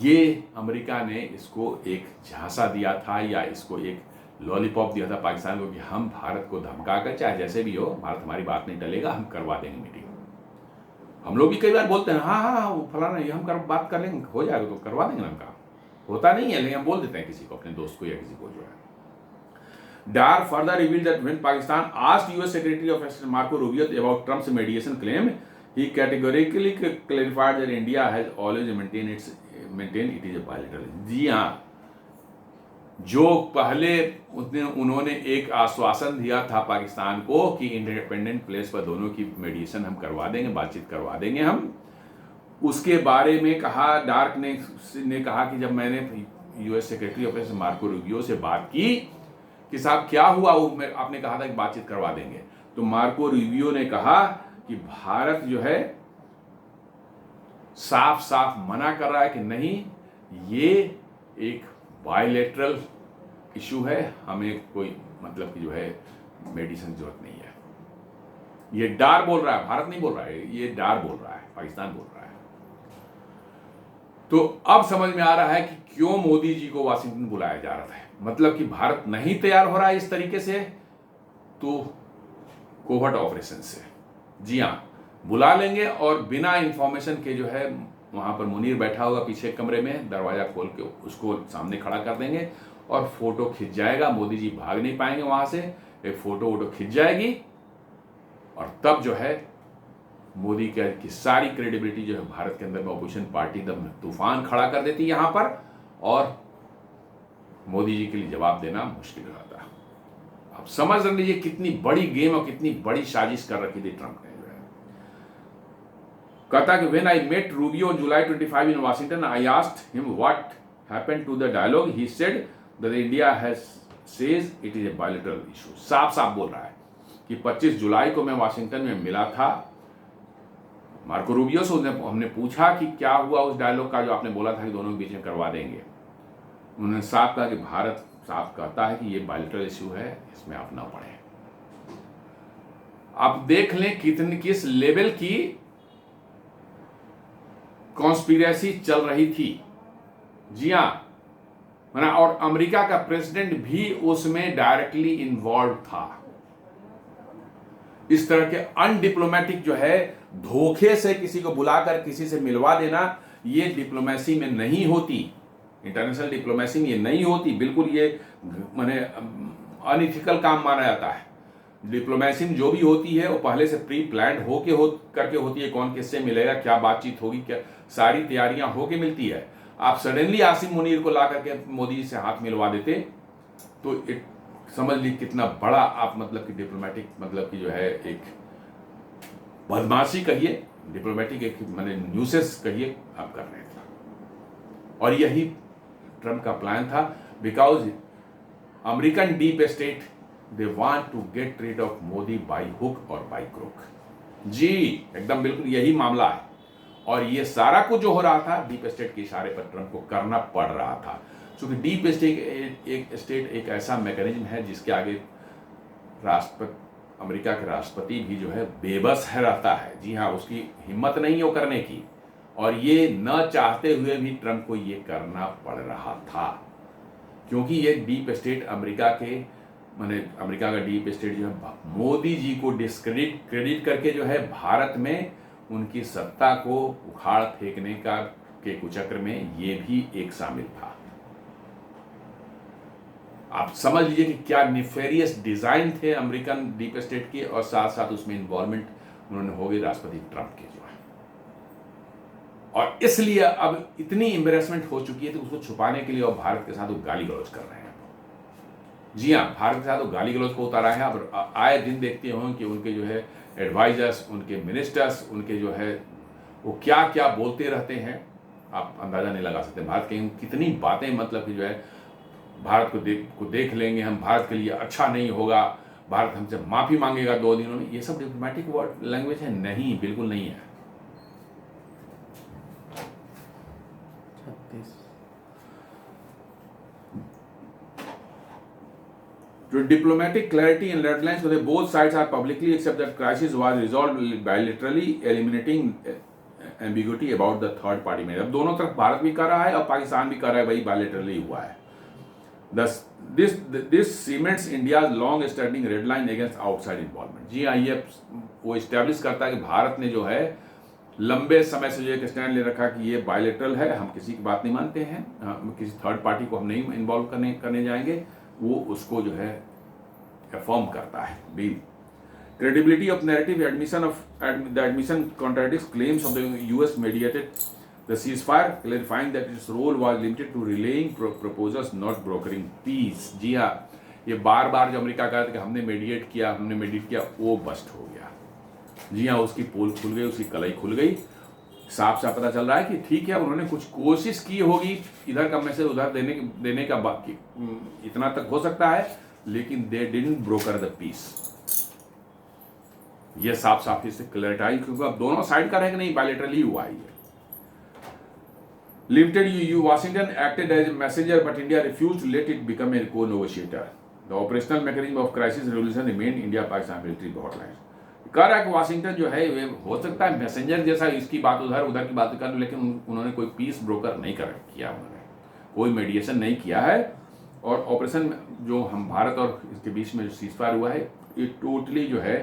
ये अमेरिका ने इसको एक झांसा दिया था, या इसको एक लॉलीपॉप दिया था पाकिस्तान को कि हम भारत को धमका कर, चाहे जैसे भी हो, भारत हमारी बात नहीं टलेगा, हम करवा देंगे मीटिंग। हम लोग भी कई बार बोलते हैं हाँ हाँ वो फलाना ये हम बात कर लेंगे, हो जाएगा तो करवा देंगे हम काम, होता नहीं है, लेकिन हम बोल देते हैं किसी को, अपने दोस्त को या किसी को जो है। Dar further revealed that when Pakistan asked US Secretary of State Marco Rubio about Trump's mediation claim, he categorically clarified that India has always maintained it is a bilateral। जी हाँ, जो पहले उन्होंने एक आश्वासन दिया था पाकिस्तान को कि इंडिपेंडेंट प्लेस पर दोनों की मेडिएशन हम करवा देंगे, बातचीत करवा देंगे हम, उसके बारे में कहा डार्क ने कहा कि जब मैंने US secretary of state Marco Rubio से बात की कि साहब क्या हुआ, आपने कहा था कि बातचीत करवा देंगे, तो मार्को रूबियो ने कहा कि भारत जो है साफ साफ मना कर रहा है कि नहीं, ये एक बायलैटरल इशू है, हमें कोई मतलब कि जो है मेडिसिन की जरूरत नहीं है। ये डार बोल रहा है, भारत नहीं बोल रहा है, ये डार बोल रहा है, पाकिस्तान बोल रहा है। तो अब समझ में आ रहा है कि क्यों मोदी जी को वाशिंगटन बुलाया जा रहा है, मतलब कि भारत नहीं तैयार हो रहा है इस तरीके से, तो कोवर्ट ऑपरेशन से। जी हाँ, बुला लेंगे और बिना इंफॉर्मेशन के जो है वहां पर मुनीर बैठा होगा पीछे कमरे में, दरवाजा खोल के उसको सामने खड़ा कर देंगे और फोटो खिंच जाएगा, मोदी जी भाग नहीं पाएंगे वहां से, एक फोटो खिंच जाएगी और तब जो है मोदी की सारी क्रेडिबिलिटी जो है भारत के अंदर में ऑपोजिशन पार्टी एकदम तूफान खड़ा कर देती है यहां पर, और मोदी जी के लिए जवाब देना मुश्किल हो जाता। आप समझ लीजिए कितनी बड़ी गेम और कितनी बड़ी साजिश कर रखी थी ट्रंप ने। कहता कि when I met Rubio on July 25 in Washington, I asked him what happened to the dialogue. He said that India says it is a bilateral issue। साफ साफ बोल रहा है कि 25 जुलाई को मैं वाशिंगटन में मिला था मार्को रूबियो से, हमने पूछा कि क्या हुआ उस डायलॉग का जो आपने बोला था कि दोनों के बीच में करवा देंगे। उन्होंने साफ कहा कि भारत साफ कहता है कि ये बायलैटरल इशू है, इसमें आप ना पड़े। आप देख लें किस लेवल की कॉन्स्पिरेसी चल रही थी। जी हां, और अमेरिका का प्रेसिडेंट भी उसमें डायरेक्टली इन्वॉल्व था। इस तरह के अनडिप्लोमेटिक जो है धोखे से किसी को बुलाकर किसी से मिलवा देना, ये डिप्लोमेसी में नहीं होती, इंटरनेशनल डिप्लोमेसी में ये नहीं होती बिल्कुल। ये माने अनइथिकल काम माना जाता है। डिप्लोमेसी में जो भी होती है वो पहले से प्री प्लान्ड करके होती है। कौन किससे मिलेगा, क्या बातचीत होगी, क्या सारी तैयारियां होके मिलती है। आप सडनली आसिम मुनीर को ला करके मोदी जी से हाथ मिलवा देते तो समझ ली कितना बड़ा आप मतलब कि डिप्लोमेटिक मतलब कि जो है एक बदमाशी कहिए, डिप्लोमेटिक एक मैंने न्यूसेस कहिए आप कर रहे थे। और यही ट्रम्प का प्लान था, because American deep state they want to get rid of Modi by hook और बाई क्रोक। जी एकदम बिल्कुल यही मामला है। और ये सारा कुछ जो हो रहा था डीप स्टेट के इशारे पर ट्रम्प को करना पड़ रहा था, क्योंकि डीप स्टेट एक ऐसा मैकेनिज्म है जिसके आगे अमेरिका के राष्ट्रपति भी जो है बेबस है रहता है। जी हाँ, उसकी हिम्मत नहीं हो करने की, और ये न चाहते हुए भी ट्रम्प को ये करना पड़ रहा था, क्योंकि ये डीप स्टेट अमेरिका का डीप स्टेट जो है मोदी जी को क्रेडिट करके जो है भारत में उनकी सत्ता को उखाड़ फेंकने के कुचक्र में ये भी एक शामिल था। आप समझ लीजिए कि क्या निफेरियस डिजाइन थे अमेरिकन डीप स्टेट के, और साथ साथ उसमें इन्वॉल्वमेंट उन्होंने हो गई राष्ट्रपति ट्रम्प के जो है। और इसलिए अब इतनी एम्बेरसमेंट हो चुकी है तो उसको छुपाने के लिए और भारत के साथ वो गाली गलौज कर रहे हैं। जी हाँ, भारत के साथ वो गाली गलौज को उतारा है। अब आए दिन देखते हों कि उनके जो है एडवाइजर्स, उनके मिनिस्टर्स, उनके जो है वो क्या क्या बोलते रहते हैं, आप अंदाजा नहीं लगा सकते। भारत की कितनी बातें मतलब कि जो है भारत को देख लेंगे हम, भारत के लिए अच्छा नहीं होगा, भारत हमसे माफी मांगेगा 2 दिनों में, ये सब डिप्लोमेटिक वर्ड लैंग्वेज है? नहीं, बिल्कुल नहीं है। जो diplomatic clarity and red lines so both sides are publicly accept that crisis was resolved bilaterally, eliminating ambiguity about the third party में। अब दोनों तरफ भारत भी कर रहा है और पाकिस्तान भी कर रहा है, भाई बायलैटरली हुआ है। This cements India's long standing red line against outside involvement। जी हाँ, ये वो इस्टेब्लिश करता है कि भारत ने जो है लंबे समय से जो एक स्टैंड ले रखा कि ये बायलैटरल है, हम किसी की बात नहीं मानते हैं, किसी थर्ड पार्टी को हम नहीं इन्वॉल्व करने जाएंगे, वो उसको जो है अफर्म करता है। Be credibility of narrative the admission contradicts claims of the US mediated the ceasefire, clarifying that its role was limited to relaying proposals, not brokering peace। जी हाँ, ये बार बार जो अमेरिका कहा था कि हमने मेडिएट किया, वो बस्ट हो गया। जी हाँ, उसकी पोल खुल गई, उसकी कलाई खुल गई। साफ साफ पता चल रहा है कि ठीक है, उन्होंने कुछ कोशिश की होगी, इधर का मैसेज उधर देने का बाकी इतना तक हो सकता है, लेकिन they didn't broker the peace. ये साफ साफ इससे क्लैरिटी, क्योंकि अब दोनों साइड का रहेगा नहीं, बायलैटरली हुआ है। Limited you Washington acted as messenger but India refused to let it become a co negotiator. The operational mechanism of crisis resolution remain India Pakistan military hotline. कह रहा है कि वाशिंगटन जो है वे हो सकता है मैसेंजर जैसा, इसकी बात उधर की बात कर, लेकिन उन्होंने कोई पीस ब्रोकर नहीं किया, उन्होंने कोई मेडिएशन नहीं किया है। और ऑपरेशन जो हम भारत और इसके बीच में जो सीजफायर हुआ है, ये टोटली जो है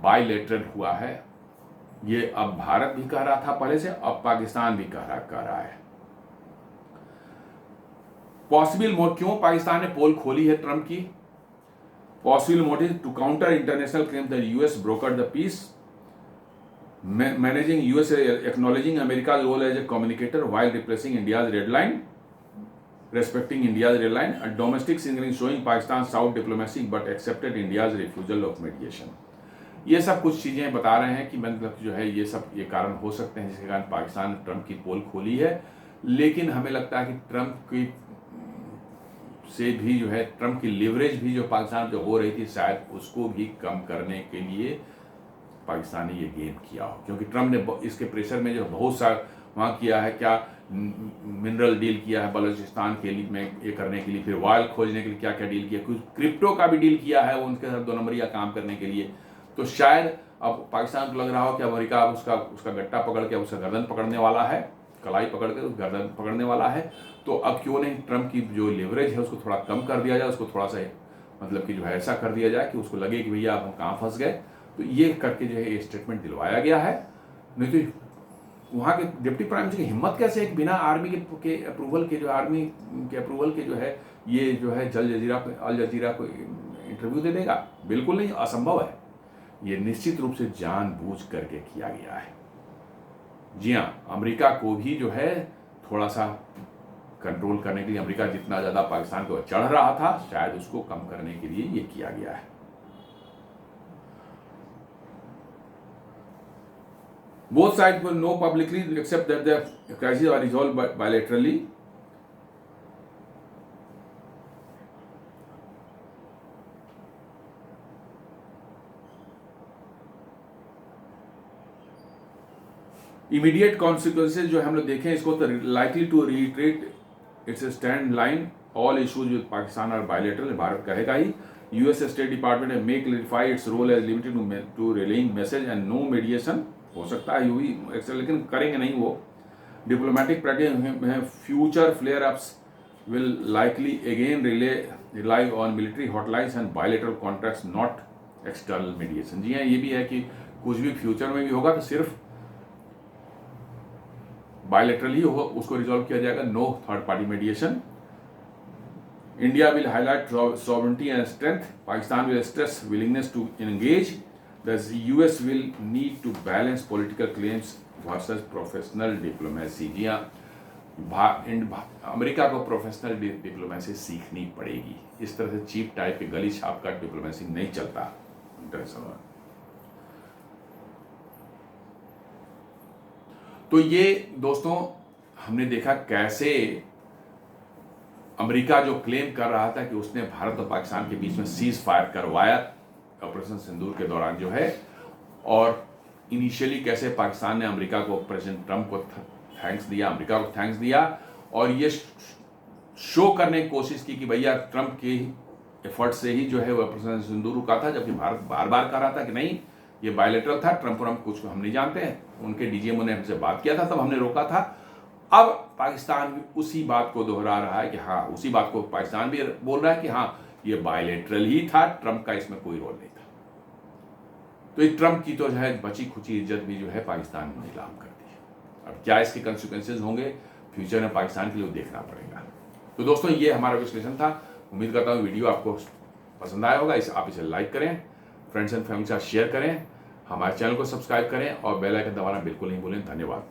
बायलैटरल हुआ है। ये अब भारत भी कह रहा था पहले से, अब पाकिस्तान भी कह रहा है। पॉसिबल मोड, क्यों पाकिस्तान ने पोल खोली है ट्रम्प की? Possible motive to counter international claim that US brokered the peace, managing US acknowledging America role as a communicator while replacing India's red line, respecting India's red line, a domestic signaling showing Pakistan south diplomacy but accepted India's refusal of mediation। ये सब कुछ चीज़ें बता रहे हैं कि मतलब जो है ये सब ये कारण हो सकते हैं जिसके कारण पाकिस्तान ने ट्रम्प की पोल खोली है। लेकिन हमें लगता है कि ट्रम्प की से भी जो है ट्रम्प की लिवरेज भी जो पाकिस्तान पे हो रही थी, शायद उसको भी कम करने के लिए पाकिस्तान ने ये गेम किया हो, क्योंकि ट्रम्प ने इसके प्रेशर में जो बहुत सा वहाँ किया है, क्या मिनरल डील किया है बलूचिस्तान के लिए में ये करने के लिए, फिर ऑयल खोजने के लिए क्या क्या डील किया, कुछ क्रिप्टो का भी डील किया है उनके साथ 2 नंबरिया काम करने के लिए। तो शायद अब पाकिस्तान को लग रहा हो कि अमेरिका अब उसका गट्टा पकड़ के उसका गर्दन पकड़ने वाला है, कलाई पकड़ के उस गर्दन पकड़ने वाला है। तो अब क्यों नहीं ट्रम्प की जो लिवरेज है उसको थोड़ा कम कर दिया जाए, उसको थोड़ा सा मतलब कि जो है ऐसा कर दिया जाए कि उसको लगे कि भैया अब हम कहाँ फंस गए। तो ये करके जो है ये स्टेटमेंट दिलवाया गया है। नहीं तो वहाँ के डिप्टी प्राइम मिनिस्टर की हिम्मत कैसे एक बिना आर्मी के अप्रूवल के जो आर्मी के अप्रूवल के जो है ये जो है अल जजीरा को इंटरव्यू दे देगा? बिल्कुल नहीं, असंभव है। ये निश्चित रूप से जानबूझ करके किया गया है। जी हाँ, अमेरिका को भी जो है थोड़ा सा कंट्रोल करने के लिए, अमेरिका जितना ज़्यादा पाकिस्तान को चढ़ रहा था, शायद उसको कम करने के लिए ये किया गया है। Both sides will know publicly except that the crises are resolved bilaterally. Immediate consequences जो हम लोग देखें इसको, तो likely to retreat its stand line all issues with Pakistan और बायलेटरल, भारत कहेगा ही। US state department may clarify its role as limited to relaying message and no mediation. हो सकता है यूवी एक्शन, लेकिन करेंगे नहीं वो। Diplomatic practice future flare ups will likely again rely on military hotlines and bilateral contracts, not external mediation. जी हाँ, ये भी है कि कुछ भी फ्यूचर में भी होगा तो सिर्फ बायलेटरल ही उसको रिजॉल्व किया जाएगा, no third party mediation. India will highlight sovereignty and strength, Pakistan will stress willingness to engage, the US will need to balance political claims versus professional diplomacy. जी हाँ, अमेरिका को प्रोफेशनल डिप्लोमेसी सीखनी पड़ेगी। इस तरह से चीप टाइप के गली छाप का डिप्लोमेसी नहीं चलता इंटरनेशनल। तो ये दोस्तों हमने देखा कैसे अमेरिका जो क्लेम कर रहा था कि उसने भारत और पाकिस्तान के बीच में सीज फायर करवाया ऑपरेशन सिंदूर के दौरान जो है, और इनिशियली कैसे पाकिस्तान ने अमेरिका को, प्रेसिडेंट ट्रंप को थैंक्स दिया, अमेरिका को थैंक्स दिया, और ये शो करने की कोशिश की कि भैया ट्रंप के एफर्ट से ही जो है वो ऑपरेशन सिंदूर रुका था, जबकि भारत बार बार कह रहा था कि नहीं ये बायलेटरल था, ट्रंप और हम कुछ हम नहीं जानते हैं, उनके डीजीएमओ ने हमसे बात किया था तब हमने रोका था। अब पाकिस्तान भी उसी बात को दोहरा रहा है कि हाँ, उसी बात को पाकिस्तान भी बोल रहा है कि हाँ ये बायलेटरल ही था, ट्रंप का इसमें कोई रोल नहीं था। तो इस ट्रंप की तो जो है बची खुची इज्जत भी जो है पाकिस्तान ने नीलाम कर दी है। अब क्या इसके कंसिक्वेंसेज होंगे फ्यूचर में पाकिस्तान के लिए देखना पड़ेगा। तो दोस्तों ये हमारा विश्लेषण था। उम्मीद करता हूँ वीडियो आपको पसंद आया होगा। आप इसे लाइक करें, फ्रेंड्स एंड फैमिली के साथ शेयर करें, हमारे चैनल को सब्सक्राइब करें और बेल आइकन दबाना बिल्कुल नहीं भूलें। धन्यवाद।